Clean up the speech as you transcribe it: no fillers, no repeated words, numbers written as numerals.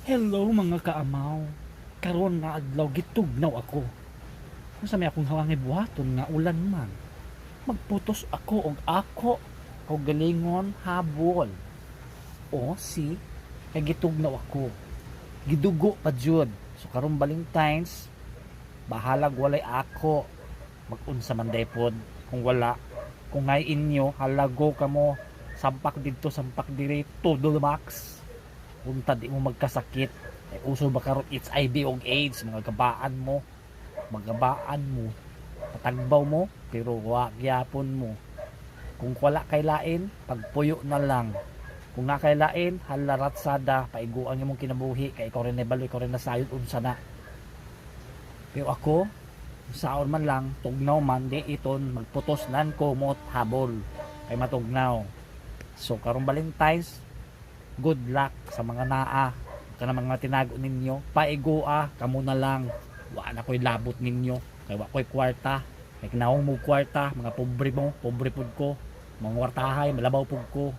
Hello mga kaamaw. Karon nga adlaw gitugnaw ako. Unsa may akong hawangi buhaton nga ulan man. Magputos ako og ako og galingon habol. O si kay gitugnaw ako. Gidugo pa jud. So karon Valentine's bahalag walay ako. Mag-unsa man daypod kung wala. Kung ngay inyo halago kamo sampak didto sampak diri todo max. Unta di mo magkasakit. Uso ba karon HIV og AIDS, mga gabaan mo, patagbaw mo, pero wa gyapon mo. Kung wala kay lain, pagpuyo na lang. Kung na kay lain, halaratsada, paiguan imong kinabuhi, kay ikaw rin nabalo, ikaw rin nasayod, unsa na. Pero ako, saon man lang, tugnaw man, di iton, magputos nan ko, mot, habol, kay matugnaw. So, karong Valentine's, good luck sa mga naa kana mga tinago ninyo, paigua kamo na lang, wa na koy labot ninyo kay wa koy kwarta, kay kinahong mo kwarta, mga pobre mo, pobre pud ko, mga kwartahay malabaw pud ko.